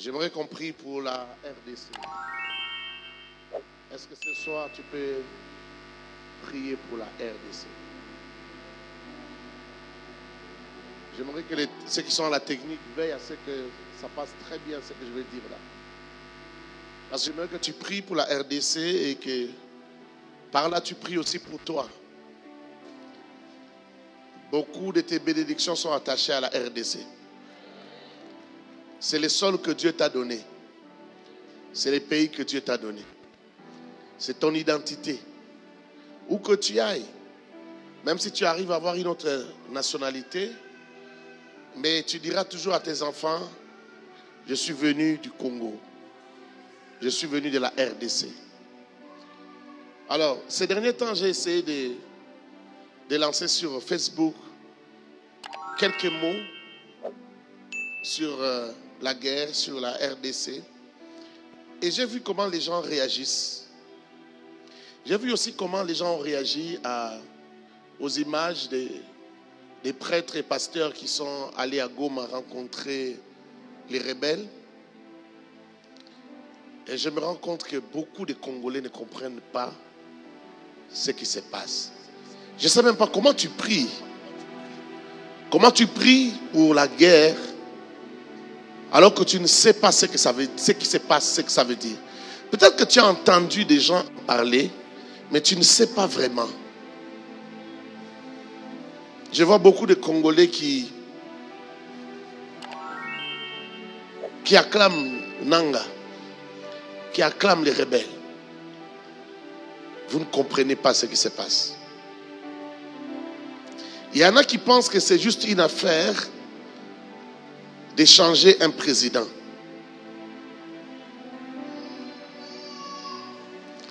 J'aimerais qu'on prie pour la RDC. Est-ce que ce soir tu peux prier pour la RDC? J'aimerais que ceux qui sont à la technique veillent à ce que ça passe très bien ce que je vais dire là. Parce que j'aimerais que tu pries pour la RDC et que par là tu pries aussi pour toi. Beaucoup de tes bénédictions sont attachées à la RDC. C'est le sol que Dieu t'a donné. C'est le pays que Dieu t'a donné. C'est ton identité. Où que tu ailles, même si tu arrives à avoir une autre nationalité, mais tu diras toujours à tes enfants, je suis venu du Congo. Je suis venu de la RDC. Alors, ces derniers temps, j'ai essayé de lancer sur Facebook quelques mots sur la guerre, sur la RDC. Et j'ai vu comment les gens réagissent. J'ai vu aussi comment les gens ont réagi aux images des prêtres et pasteurs qui sont allés à Goma rencontrer les rebelles. Et je me rends compte que beaucoup de Congolais ne comprennent pas ce qui se passe. Je ne sais même pas comment tu pries. Comment tu pries pour la guerre alors que tu ne sais pas ce qui se passe, ce que ça veut dire. Peut-être que tu as entendu des gens parler, mais tu ne sais pas vraiment. Je vois beaucoup de Congolais qui acclament Nanga, qui acclament les rebelles. Vous ne comprenez pas ce qui se passe. Il y en a qui pensent que c'est juste une affaire d'échanger un président.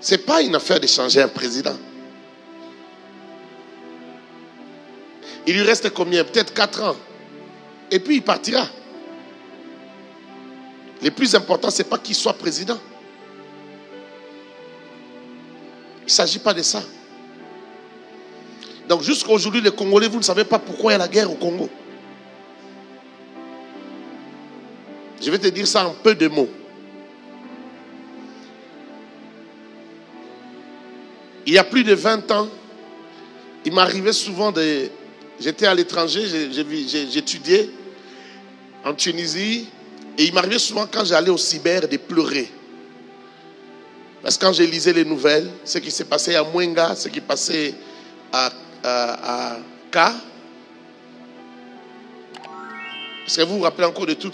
Ce n'est pas une affaire d'échanger un président. Il lui reste combien? Peut-être 4 ans. Et puis il partira. Le plus important, ce n'est pas qu'il soit président. Il ne s'agit pas de ça. Donc jusqu'à aujourd'hui, les Congolais, vous ne savez pas pourquoi il y a la guerre au Congo. Je vais te dire ça en peu de mots. Il y a plus de 20 ans, il m'arrivait souvent j'étais à l'étranger, j'étudiais en Tunisie, et il m'arrivait souvent quand j'allais au cyber de pleurer. Parce que quand je lisais les nouvelles, ce qui s'est passé à Mwenga, ce qui passait à K. Est-ce que vous vous rappelez encore de tous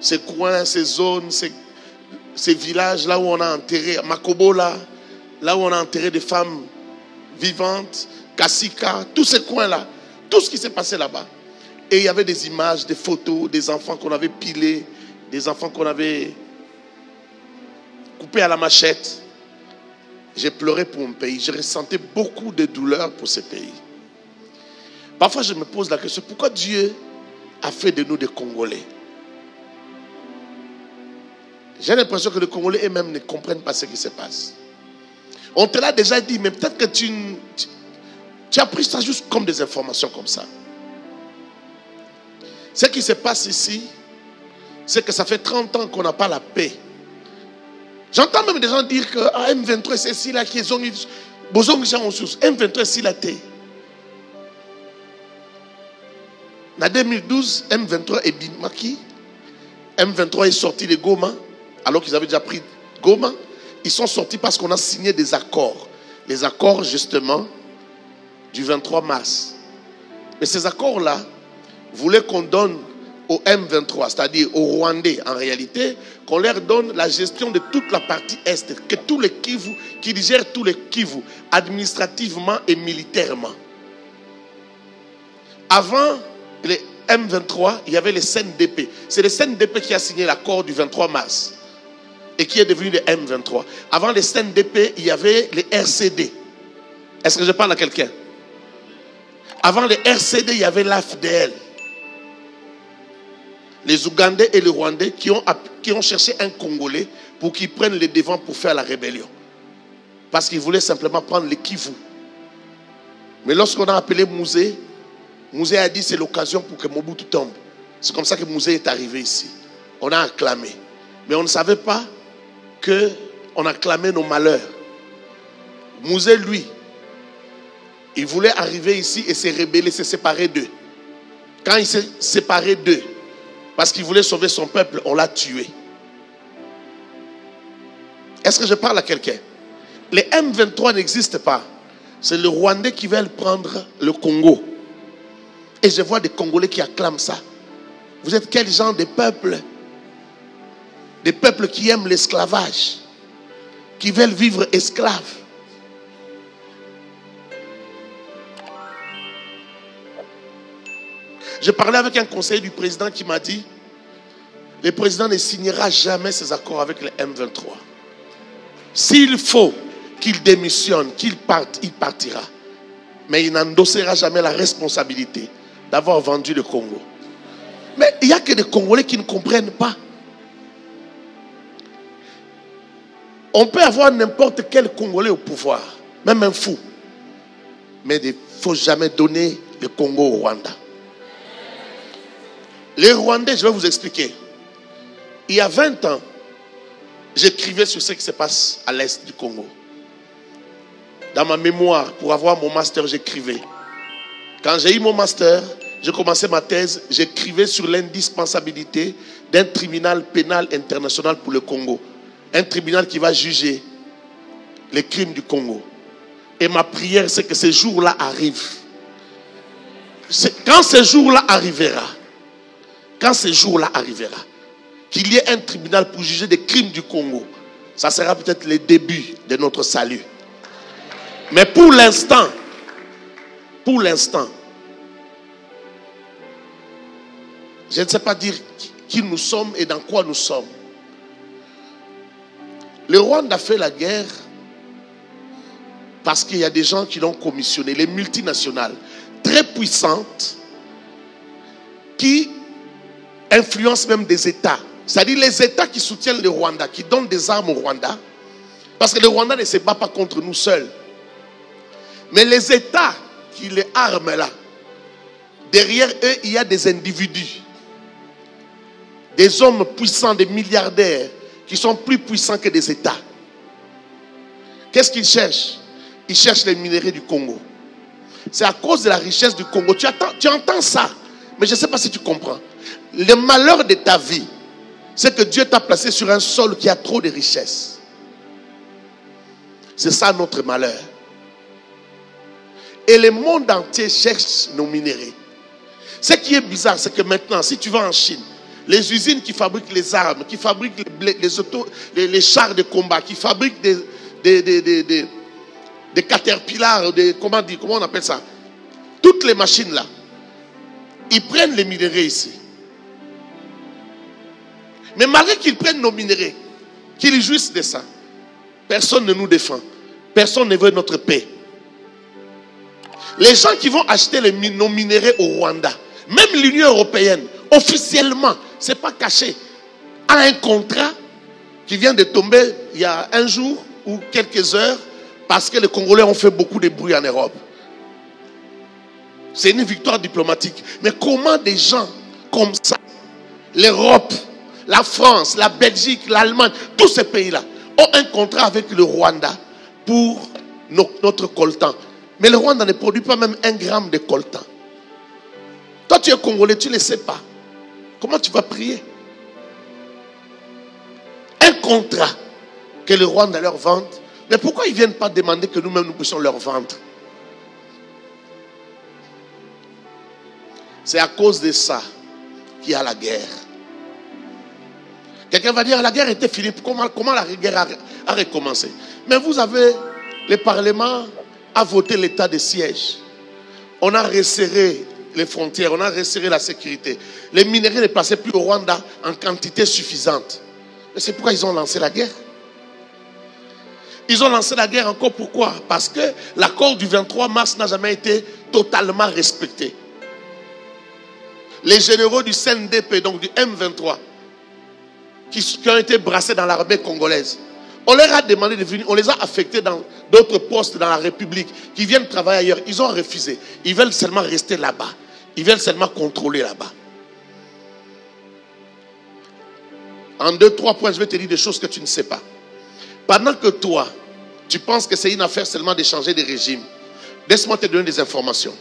ces coins, ces zones, ces villages là où on a enterré, Makobola, là où on a enterré des femmes vivantes, Kassika, tous ces coins-là, tout ce qui s'est passé là-bas. Et il y avait des images, des photos, des enfants qu'on avait pilés, des enfants qu'on avait coupés à la machette. J'ai pleuré pour mon pays. Je ressentais beaucoup de douleur pour ce pays. Parfois, je me pose la question, pourquoi Dieu a fait de nous des Congolais? J'ai l'impression que les Congolais eux-mêmes ne comprennent pas ce qui se passe. On te l'a déjà dit, mais peut-être que tu as pris ça juste comme des informations comme ça. Ce qui se passe ici, c'est que ça fait 30 ans qu'on n'a pas la paix. J'entends même des gens dire que M23 c'est ici là qui ont besoin de gens en source. M23 c'est la thé. En 2012, M23 est Bimaki. M23 est sorti de Goma, alors qu'ils avaient déjà pris Goma. Ils sont sortis parce qu'on a signé des accords. Les accords justement du 23 mars. Mais ces accords-là voulaient qu'on donne au M23, c'est-à-dire aux Rwandais en réalité, qu'on leur donne la gestion de toute la partie Est, que tous les Kivu, qu'ils gèrent tous les Kivu, administrativement et militairement. Avant les M23, il y avait les CNDP. C'est le CNDP qui a signé l'accord du 23 mars et qui est devenu le M23. Avant les CNDP, il y avait les RCD. Est-ce que je parle à quelqu'un? Avant les RCD, il y avait l'AFDL. Les Ougandais et les Rwandais qui ont cherché un Congolais pour qu'il prenne les devants pour faire la rébellion. Parce qu'ils voulaient simplement prendre les Kivu. Mais lorsqu'on a appelé Mouzé a dit c'est l'occasion pour que Mobutu tombe. C'est comme ça que Mouzé est arrivé ici. On a acclamé. Mais on ne savait pas qu'on acclamait nos malheurs. Mouzé, lui, il voulait arriver ici et se rebeller, se séparer d'eux. Quand il s'est séparé d'eux, parce qu'il voulait sauver son peuple, on l'a tué. Est-ce que je parle à quelqu'un? Les M23 n'existent pas. C'est le Rwandais qui veut prendre le Congo. Et je vois des Congolais qui acclament ça. Vous êtes quel genre de peuple? Des peuples qui aiment l'esclavage, qui veulent vivre esclaves. Je parlais avec un conseiller du président qui m'a dit, le président ne signera jamais ses accords avec les M23. S'il faut qu'il démissionne, qu'il parte, il partira. Mais il n'endossera jamais la responsabilité d'avoir vendu le Congo. Mais il n'y a que des Congolais qui ne comprennent pas. On peut avoir n'importe quel Congolais au pouvoir, même un fou. Mais il ne faut jamais donner le Congo au Rwanda. Les Rwandais, je vais vous expliquer. Il y a 20 ans, j'écrivais sur ce qui se passe à l'est du Congo. Dans ma mémoire, pour avoir mon master, j'écrivais. Quand j'ai eu mon master, j'ai commencé ma thèse, j'écrivais sur l'indispensabilité d'un tribunal pénal international pour le Congo. Un tribunal qui va juger les crimes du Congo. Et ma prière, c'est que ce jour-là arrive. Quand ce jour-là arrivera, qu'il y ait un tribunal pour juger des crimes du Congo, ça sera peut-être le début de notre salut. Mais pour l'instant, je ne sais pas dire qui nous sommes et dans quoi nous sommes. Le Rwanda a fait la guerre parce qu'il y a des gens qui l'ont commissionné, les multinationales très puissantes qui influencent même des États. C'est-à-dire les États qui soutiennent le Rwanda, qui donnent des armes au Rwanda, parce que le Rwanda ne se bat pas contre nous seuls. Mais les États qui les arment là, derrière eux, il y a des individus, des hommes puissants, des milliardaires, qui sont plus puissants que des États. Qu'est-ce qu'ils cherchent? Ils cherchent les minéraux du Congo. C'est à cause de la richesse du Congo. Tu entends ça, mais je ne sais pas si tu comprends. Le malheur de ta vie, c'est que Dieu t'a placé sur un sol qui a trop de richesses. C'est ça notre malheur. Et le monde entier cherche nos minéraux. Ce qui est bizarre, c'est que maintenant, si tu vas en Chine, les usines qui fabriquent les armes, qui fabriquent les chars de combat, qui fabriquent des caterpillars, comment on appelle ça? Toutes les machines là, ils prennent les minéraux ici. Mais malgré qu'ils prennent nos minéraux, qu'ils jouissent de ça, personne ne nous défend. Personne ne veut notre paix. Les gens qui vont acheter nos minéraux au Rwanda, même l'Union européenne, officiellement, ce n'est pas caché, a un contrat qui vient de tomber il y a un jour ou quelques heures parce que les Congolais ont fait beaucoup de bruit en Europe. C'est une victoire diplomatique. Mais comment des gens comme ça, l'Europe, la France, la Belgique, l'Allemagne, tous ces pays-là ont un contrat avec le Rwanda pour notre coltan. Mais le Rwanda ne produit pas même 1 gramme de coltan. Toi, tu es Congolais, tu ne le sais pas. Comment tu vas prier? Un contrat que le Rwanda leur vende. Mais pourquoi ils ne viennent pas demander que nous-mêmes nous puissions leur vendre? C'est à cause de ça qu'il y a la guerre. Quelqu'un va dire, la guerre était finie. Comment la guerre a recommencé? Mais vous avez, le Parlement a voté l'état de siège. On a resserré les frontières, on a resserré la sécurité. Les minéraux ne passaient plus au Rwanda en quantité suffisante. Et c'est pourquoi ils ont lancé la guerre. Ils ont lancé la guerre encore pourquoi? Parce que l'accord du 23 mars n'a jamais été totalement respecté. Les généraux du CNDP, donc du M23, qui ont été brassés dans l'armée congolaise, on leur a demandé de venir, on les a affectés dans d'autres postes dans la République, qui viennent travailler ailleurs. Ils ont refusé. Ils veulent seulement rester là-bas. Ils veulent seulement contrôler là-bas. En 2-3 points, je vais te dire des choses que tu ne sais pas. Pendant que toi, tu penses que c'est une affaire seulement d'échanger des régimes, laisse-moi te donner des informations.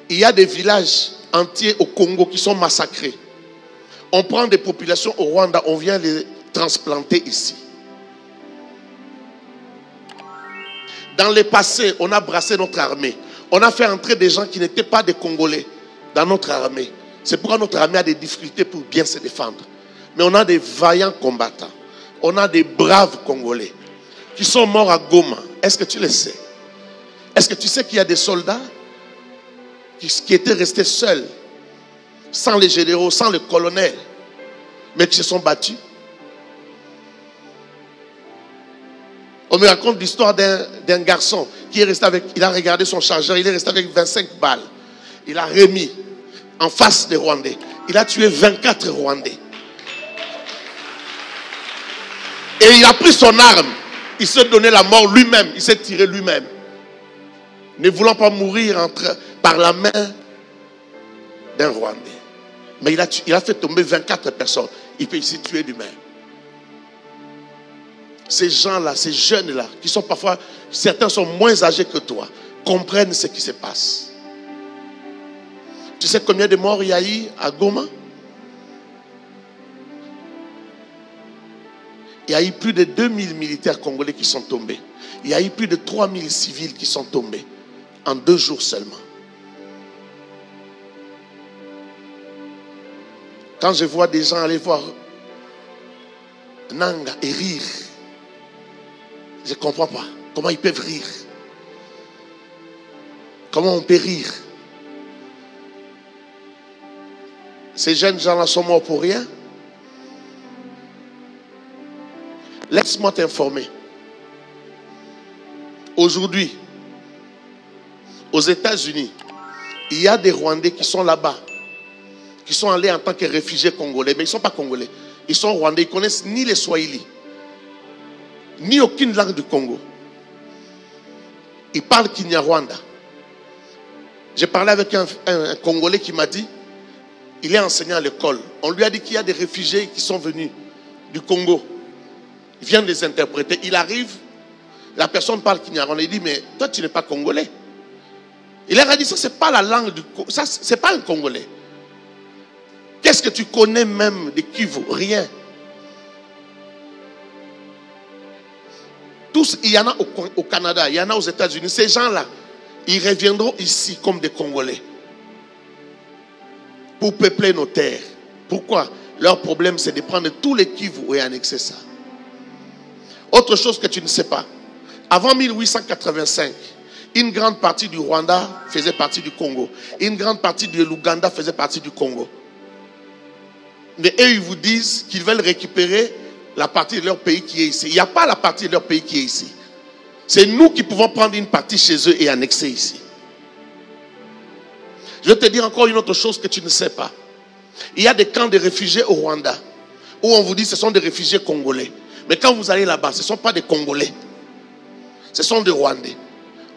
Il y a des villages entiers au Congo qui sont massacrés. On prend des populations au Rwanda, on vient les transplanter ici. Dans le passé, on a brassé notre armée. On a fait entrer des gens qui n'étaient pas des Congolais dans notre armée. C'est pourquoi notre armée a des difficultés pour bien se défendre. Mais on a des vaillants combattants. On a des braves Congolais qui sont morts à Goma. Est-ce que tu le sais? Est-ce que tu sais qu'il y a des soldats qui étaient restés seuls, sans les généraux, sans le colonel, mais qui se sont battus? On me raconte l'histoire d'un garçon qui est resté avec, il a regardé son chargeur, il est resté avec 25 balles. Il a remis en face des Rwandais. Il a tué 24 Rwandais. Et il a pris son arme. Il s'est donné la mort lui-même. Il s'est tiré lui-même. Ne voulant pas mourir par la main d'un Rwandais. Mais il a fait tomber 24 personnes. Il peut ici tuer lui-même. Ces gens-là, ces jeunes-là, qui sont parfois, certains sont moins âgés que toi, comprennent ce qui se passe. Tu sais combien de morts il y a eu à Goma? Il y a eu plus de 2000 militaires congolais qui sont tombés. Il y a eu plus de 3000 civils qui sont tombés en 2 jours seulement. Quand je vois des gens aller voir Nanga et rire, je ne comprends pas. Comment ils peuvent rire? Comment on peut rire? Ces jeunes gens-là sont morts pour rien. Laisse-moi t'informer. Aujourd'hui, aux États-Unis, il y a des Rwandais qui sont là-bas, qui sont allés en tant que réfugiés congolais, mais ils ne sont pas congolais. Ils sont Rwandais, ils ne connaissent ni les Swahili, ni aucune langue du Congo. Ils parlent Kinyarwanda. J'ai parlé avec un Congolais qui m'a dit, il est enseignant à l'école. On lui a dit qu'il y a des réfugiés qui sont venus du Congo. Il vient de les interpréter. Il arrive, la personne parle Kinyarwanda. Il dit, mais toi tu n'es pas Congolais. Il leur a dit, ça c'est pas la langue du Congo. Ça c'est pas un Congolais. Qu'est-ce que tu connais même de Kivu? Rien. Tous, il y en a au Canada, il y en a aux États-Unis. Ces gens-là, ils reviendront ici comme des Congolais pour peupler nos terres. Pourquoi? Leur problème, c'est de prendre tous les Kivu et annexer ça. Autre chose que tu ne sais pas. Avant 1885, une grande partie du Rwanda faisait partie du Congo. Une grande partie de l'Ouganda faisait partie du Congo. Mais eux, ils vous disent qu'ils veulent récupérer la partie de leur pays qui est ici. Il n'y a pas la partie de leur pays qui est ici. C'est nous qui pouvons prendre une partie chez eux et annexer ici. Je vais te dire encore une autre chose que tu ne sais pas. Il y a des camps de réfugiés au Rwanda où on vous dit que ce sont des réfugiés congolais. Mais quand vous allez là-bas, ce ne sont pas des Congolais. Ce sont des Rwandais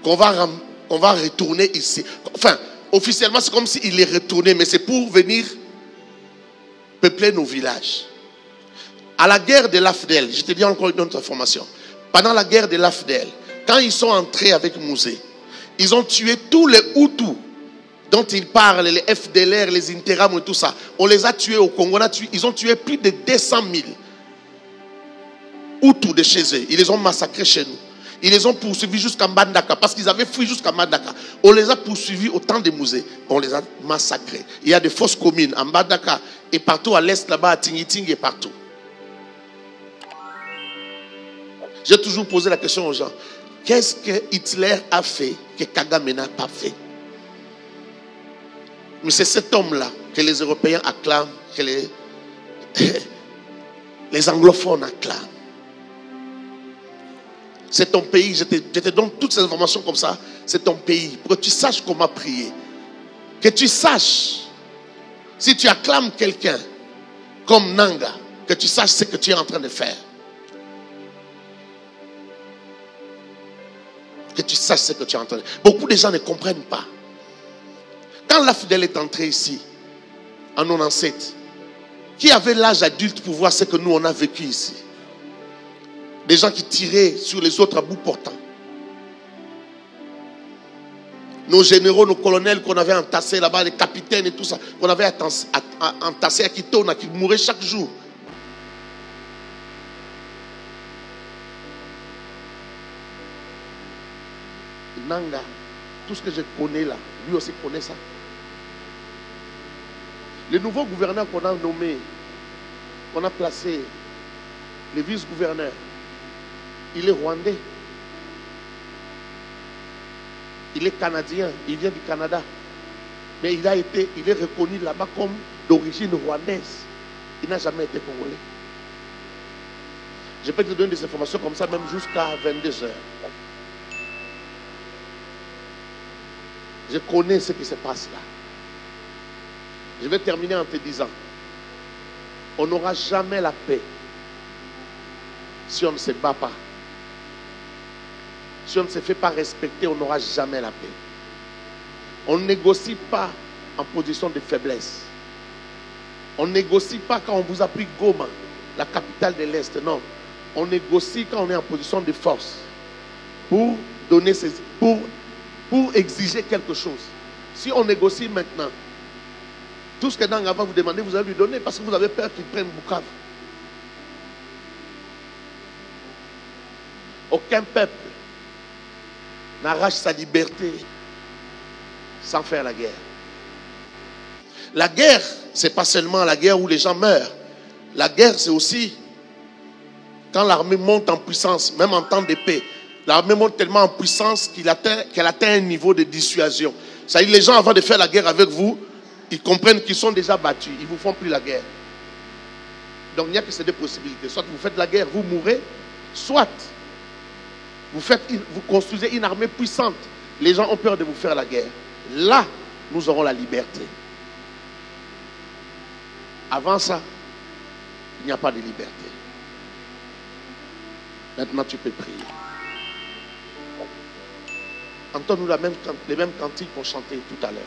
qu'on va retourner ici. Enfin, officiellement, c'est comme s'ils les retournaient, mais c'est pour venir peupler nos villages. À la guerre de l'AFDEL, je te dis encore une autre information. Pendant la guerre de l'AFDEL, quand ils sont entrés avec Mouzé, ils ont tué tous les Hutus dont ils parlent, les FDLR, les Interam et tout ça. On les a tués au Congo. Ils ont tué plus de 200 000 Hutus de chez eux. Ils les ont massacrés chez nous. Ils les ont poursuivis jusqu'à Mbandaka parce qu'ils avaient fui jusqu'à Mbandaka. On les a poursuivis au temps des Mouzé. On les a massacrés. Il y a des fosses communes à Mbandaka et partout à l'est là-bas, à Tingiting et partout. J'ai toujours posé la question aux gens. Qu'est-ce que Hitler a fait que Kagame n'a pas fait? Mais c'est cet homme-là que les Européens acclament, que les anglophones acclament. C'est ton pays. Je te donne toutes ces informations comme ça. C'est ton pays. Pour que tu saches comment prier. Que tu saches. Si tu acclames quelqu'un comme Nanga, que tu saches ce que tu es en train de faire. Que tu saches ce que tu es en train de faire. Beaucoup de gens ne comprennent pas. Quand l'AFDEL est entré ici, en 97, Qui avait l'âge adulte pour voir ce que nous on a vécu ici? Des gens qui tiraient sur les autres à bout portant. Nos généraux, nos colonels qu'on avait entassés là-bas, les capitaines et tout ça, qu'on avait entassés à Kitona, qui mouraient chaque jour. Nanga, tout ce que je connais là, lui aussi connaît ça. Le nouveau gouverneur qu'on a nommé, qu'on a placé, le vice-gouverneur, il est rwandais. Il est canadien, il vient du Canada. Mais il est reconnu là-bas comme d'origine rwandaise. Il n'a jamais été congolais. Je peux te donner des informations comme ça, même jusqu'à 22 heures. Je connais ce qui se passe là. Je vais terminer en te disant, on n'aura jamais la paix si on ne se bat pas. Si on ne se fait pas respecter, on n'aura jamais la paix. On ne négocie pas en position de faiblesse. On ne négocie pas quand on vous a pris Goma, la capitale de l'Est. Non. On négocie quand on est en position de force. Pour donner pour exiger quelque chose. Si on négocie maintenant, tout ce que Nanga va vous demander, vous allez lui donner parce que vous avez peur qu'il prenne Bukavu. Aucun peuple n'arrache sa liberté sans faire la guerre. La guerre, ce n'est pas seulement la guerre où les gens meurent. La guerre, c'est aussi quand l'armée monte en puissance, même en temps de paix. L'armée monte tellement en puissance qu'elle atteint un niveau de dissuasion. C'est-à-dire les gens, avant de faire la guerre avec vous, ils comprennent qu'ils sont déjà battus. Ils ne vous font plus la guerre. Donc il n'y a que ces deux possibilités. Soit vous faites la guerre, vous mourrez. Soit vous construisez une armée puissante. Les gens ont peur de vous faire la guerre. Là, nous aurons la liberté. Avant ça, il n'y a pas de liberté. Maintenant, tu peux prier. Entends-nous les mêmes cantiques qu'on chantait tout à l'heure.